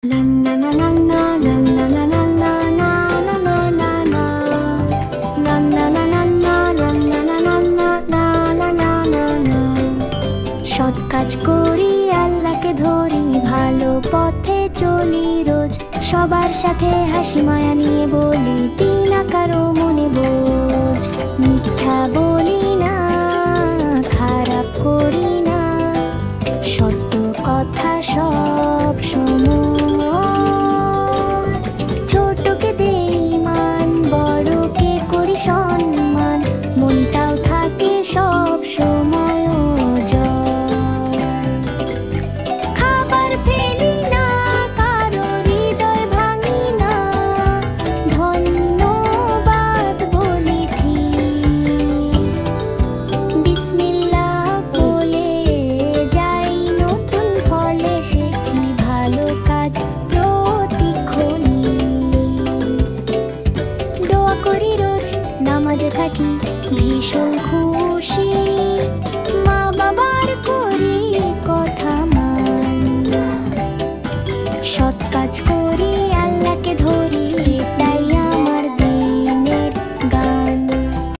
সৎ কাজ করি, আল্লাহকে ধরি, ভালো পথে চলি রোজ। সবার সাথে হাসি মায়া নিয়ে বলি, দিই না কারো মনে বোঝ। মিথ্যা বলি না, খারাপ করি না, সত্য কথা সব সময়। ছোটকে দেই মান, বড়কে করি সম্মান, মনটাও থাকে সব সময় থাকি ভীষণ